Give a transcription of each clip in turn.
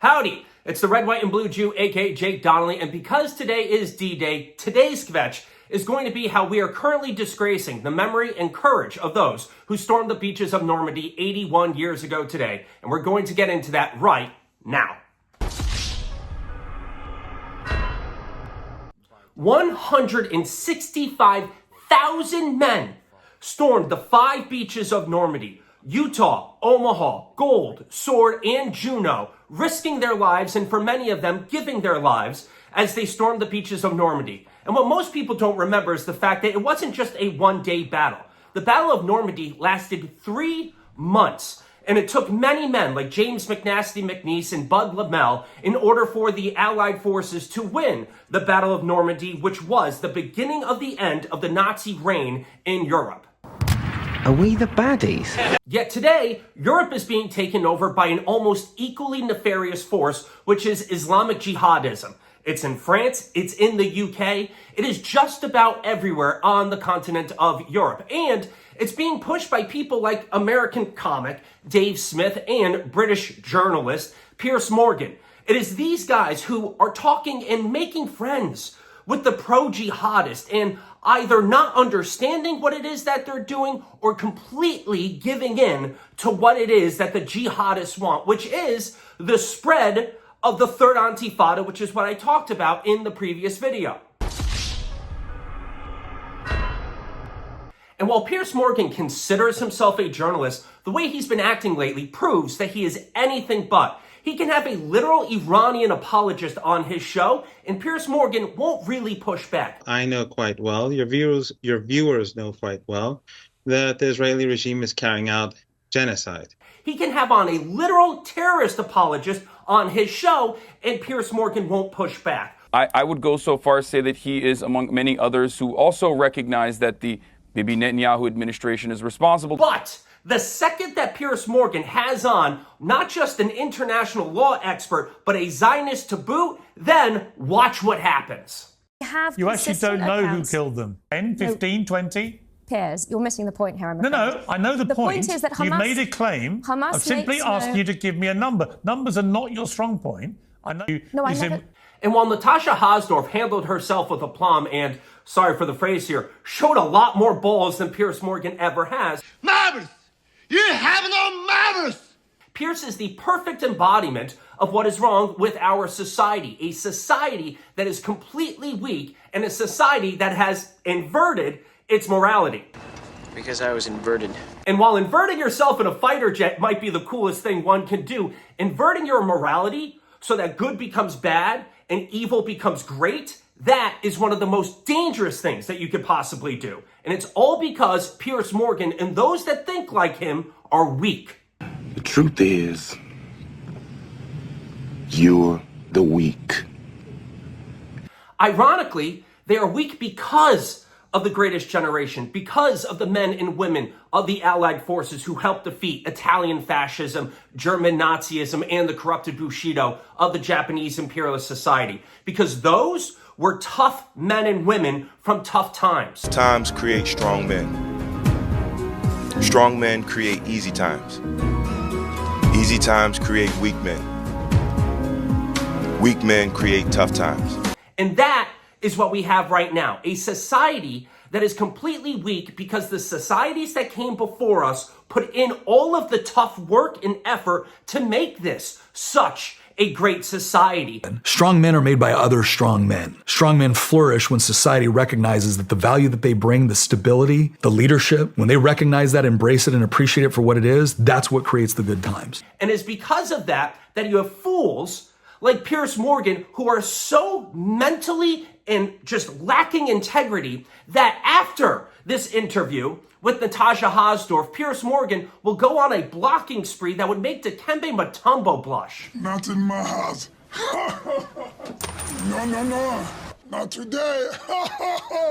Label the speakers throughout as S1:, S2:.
S1: Howdy, it's the Red, White, and Blue Jew, aka Jake Donnelly, and because today is D-Day, today's Kvetch is going to be how we are currently disgracing the memory and courage of those who stormed the beaches of Normandy 81 years ago today, and we're going to get into that right now. 165,000 men stormed the 5 beaches of Normandy, Utah, Omaha, Gold, Sword, and Juneau, risking their lives and for many of them giving their lives as they stormed the beaches of Normandy. And what most people don't remember is the fact that it wasn't just a one-day battle. The Battle of Normandy lasted 3 months, and it took many men like James McNasty McNeese and Bud Lamel in order for the Allied forces to win the Battle of Normandy, which was the beginning of the end of the Nazi reign in Europe.
S2: Are we the baddies?
S1: Yet today, Europe is being taken over by an almost equally nefarious force, which is Islamic jihadism. It's in France, it's in the UK, it is just about everywhere on the continent of Europe. And it's being pushed by people like American comic Dave Smith and British journalist Piers Morgan. It is these guys who are talking and making friends with the pro-jihadist and either not understanding what it is that they're doing or completely giving in to what it is that the jihadists want, which is the spread of the third intifada, which is what I talked about in the previous video. And while Piers Morgan considers himself a journalist, the way he's been acting lately proves that he is anything but. He can have a literal Iranian apologist on his show, and Piers Morgan won't really push back.
S3: I know quite well, your viewers know quite well, that the Israeli regime is carrying out genocide.
S1: He can have on a literal terrorist apologist on his show, and Piers Morgan won't push back.
S4: I would go so far as to say that he is among many others who also recognize that the Bibi Netanyahu administration is responsible.
S1: But the second that Piers Morgan has on not just an international law expert, but a Zionist to boot, then watch what happens.
S5: You actually don't know who killed them. 10, 15, 20?
S6: Piers, you're missing the point here, I'm afraid.
S5: No, I know the point.
S6: The point is that Hamas...
S5: You've made a claim.
S6: Hamas
S5: I've simply asked you to give me a number. Numbers are not your strong point. I know you...
S6: No, I never...
S1: And while Natasha Hasdorf handled herself with aplomb and, sorry for the phrase here, showed a lot more balls than Piers Morgan ever has...
S7: Marvelous! You have no manners!
S1: Piers is the perfect embodiment of what is wrong with our society. A society that is completely weak and a society that has inverted its morality.
S2: Because I was inverted.
S1: And while inverting yourself in a fighter jet might be the coolest thing one can do, inverting your morality so that good becomes bad and evil becomes great, that is one of the most dangerous things that you could possibly do. And it's all because Piers Morgan and those that think like him are weak.
S8: The truth is, you're the weak.
S1: Ironically, they are weak because of the greatest generation, because of the men and women of the Allied forces who helped defeat Italian fascism, German Nazism, and the corrupted Bushido of the Japanese imperialist society. Because those were tough men and women from tough times.
S9: Times create strong men. Strong men create easy times. Easy times create weak men. Weak men create tough times.
S1: And that is what we have right now. A society that is completely weak because the societies that came before us put in all of the tough work and effort to make this such a great society.
S10: Strong men are made by other strong men. Strong men flourish when society recognizes that the value that they bring, the stability, the leadership, when they recognize that, embrace it, and appreciate it for what it is, that's what creates the good times.
S1: And it's because of that that you have fools like Piers Morgan who are so mentally and just lacking integrity that after this interview with Natasha Hasdorf, Piers Morgan will go on a blocking spree that would make Dikembe Mutombo blush.
S7: Not in my house. No. Not today.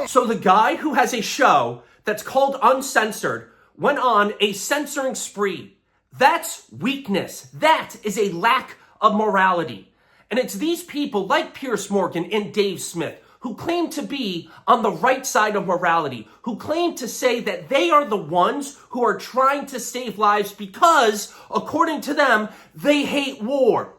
S1: So the guy who has a show that's called Uncensored went on a censoring spree. That's weakness. That is a lack of morality. And it's these people like Piers Morgan and Dave Smith who claim to be on the right side of morality, who claim to say that they are the ones who are trying to save lives because, according to them, they hate war.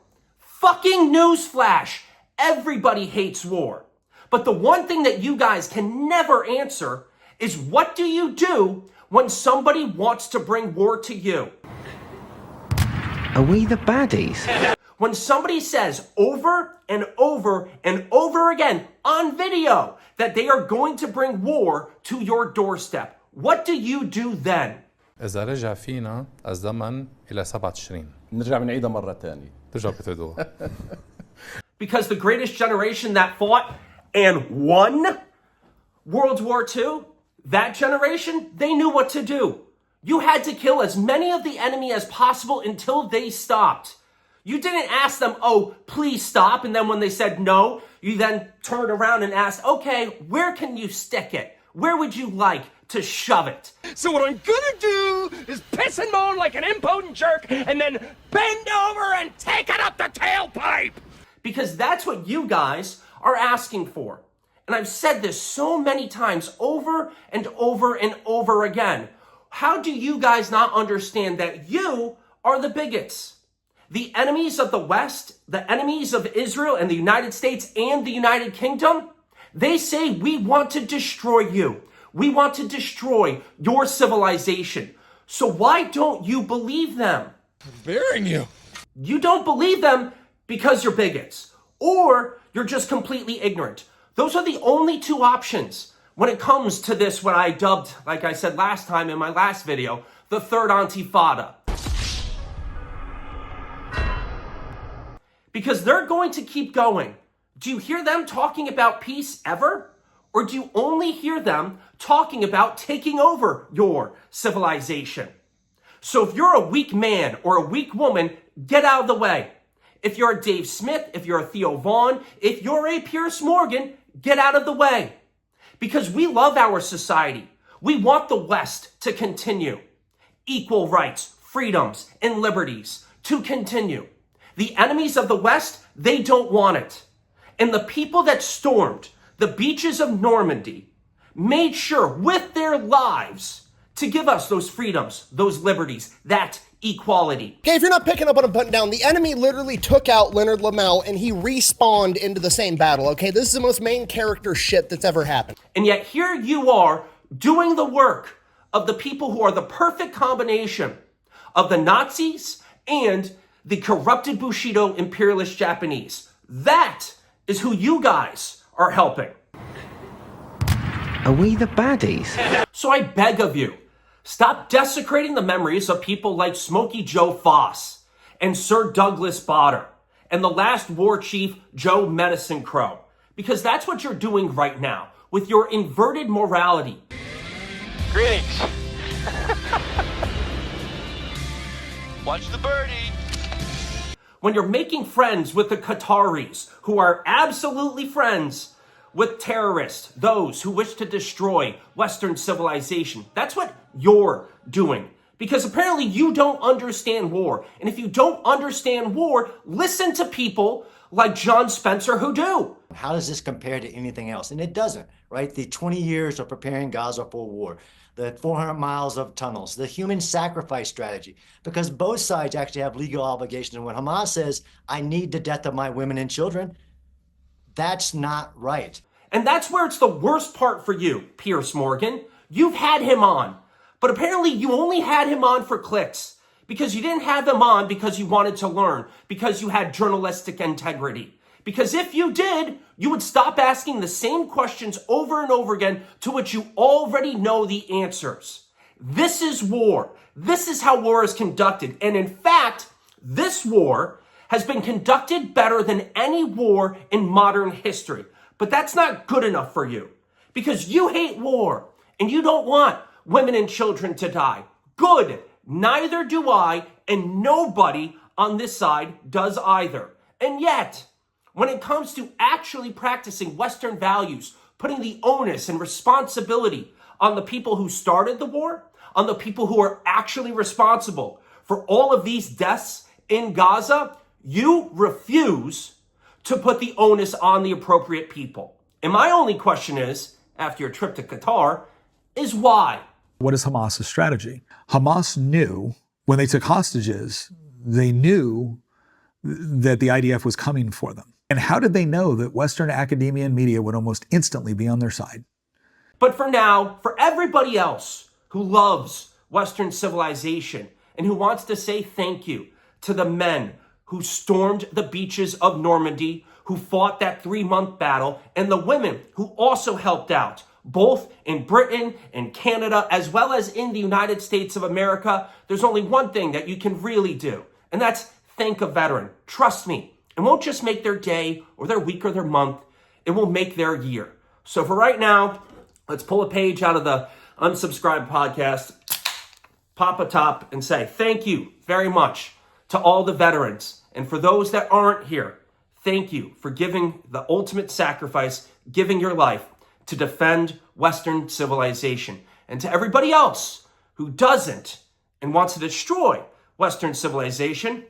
S1: Fucking newsflash! Everybody hates war. But the one thing that you guys can never answer is, what do you do when somebody wants to bring war to you?
S2: Are we the baddies?
S1: When somebody says over and over and over again on video that they are going to bring war to your doorstep, what do you do then?
S11: إذا رجع فينا الزمن إلى 27
S12: نرجع بنعيدها مرة تانية.
S11: ترجع بتعيدوها.
S1: Because the greatest generation that fought and won World War II, that generation, they knew what to do. You had to kill as many of the enemy as possible until they stopped. You didn't ask them, oh, please stop. And then when they said no, you then turned around and asked, okay, where can you stick it? Where would you like to shove it?
S13: So what I'm gonna do is piss and moan like an impotent jerk and then bend over and take it up the tailpipe.
S1: Because that's what you guys are asking for. And I've said this so many times over and over and over again. How do you guys not understand that you are the bigots? The enemies of the West, the enemies of Israel and the United States and the United Kingdom, they say we want to destroy you. We want to destroy your civilization. So why don't you believe them?
S12: I'm burying you.
S1: You don't believe them because you're bigots, or you're just completely ignorant. Those are the only two options when it comes to this, what I dubbed, like I said last time in my last video, the third Intifada. Because they're going to keep going. Do you hear them talking about peace ever? Or do you only hear them talking about taking over your civilization? So if you're a weak man or a weak woman, get out of the way. If you're a Dave Smith, if you're a Theo Vaughn, if you're a Piers Morgan, get out of the way. Because we love our society. We want the West to continue. Equal rights, freedoms, and liberties to continue. The enemies of the West, they don't want it. And the people that stormed the beaches of Normandy made sure with their lives to give us those freedoms, those liberties, that equality.
S14: Okay, if you're not picking up what I'm putting down, the enemy literally took out Leonard Lamel and he respawned into the same battle, okay? This is the most main character shit that's ever happened.
S1: And yet here you are doing the work of the people who are the perfect combination of the Nazis and the corrupted Bushido imperialist Japanese. That is who you guys are helping.
S2: Are we the baddies?
S1: So I beg of you, stop desecrating the memories of people like Smokey Joe Foss and Sir Douglas Bader and the last war chief Joe Medicine Crow, because that's what you're doing right now with your inverted morality.
S13: Greetings. Watch the birdie.
S1: When you're making friends with the Qataris, who are absolutely friends with terrorists, those who wish to destroy Western civilization. That's what you're doing. Because apparently you don't understand war. And if you don't understand war, listen to people like John Spencer who do.
S15: How does this compare to anything else? And it doesn't, right? The 20 years of preparing Gaza for war, the 400 miles of tunnels, the human sacrifice strategy, because both sides actually have legal obligations. And when Hamas says, I need the death of my women and children, that's not right.
S1: And that's where it's the worst part for you, Piers Morgan. You've had him on, but apparently you only had him on for clicks because you didn't have him on because you wanted to learn, because you had journalistic integrity. Because if you did, you would stop asking the same questions over and over again to which you already know the answers. This is war. This is how war is conducted. And in fact, this war has been conducted better than any war in modern history. But that's not good enough for you because you hate war and you don't want women and children to die. Good. Neither do I, and nobody on this side does either. And yet, when it comes to actually practicing Western values, putting the onus and responsibility on the people who started the war, on the people who are actually responsible for all of these deaths in Gaza, you refuse to put the onus on the appropriate people. And my only question is, after your trip to Qatar, is why?
S10: What is Hamas's strategy? Hamas knew when they took hostages, they knew that the IDF was coming for them? And how did they know that Western academia and media would almost instantly be on their side?
S1: But for now, for everybody else who loves Western civilization and who wants to say thank you to the men who stormed the beaches of Normandy, who fought that 3-month battle, and the women who also helped out, both in Britain and Canada, as well as in the United States of America, there's only one thing that you can really do, and that's thank a veteran. Trust me, it won't just make their day or their week or their month, it will make their year. So for right now, let's pull a page out of the unsubscribed podcast, pop a top, and say thank you very much to all the veterans. And for those that aren't here, thank you for giving the ultimate sacrifice, giving your life to defend Western civilization. And to everybody else who doesn't and wants to destroy Western civilization,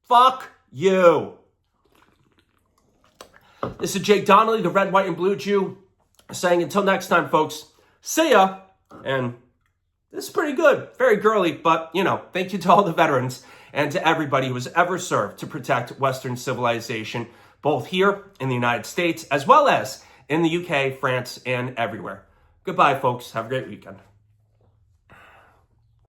S1: fuck you. This is Jake Donnelly, the Red, White, and Blue Jew, saying until next time, folks, see ya. And this is pretty good, very girly, but, thank you to all the veterans and to everybody who has ever served to protect Western civilization, both here in the United States, as well as in the UK, France, and everywhere. Goodbye, folks. Have a great weekend.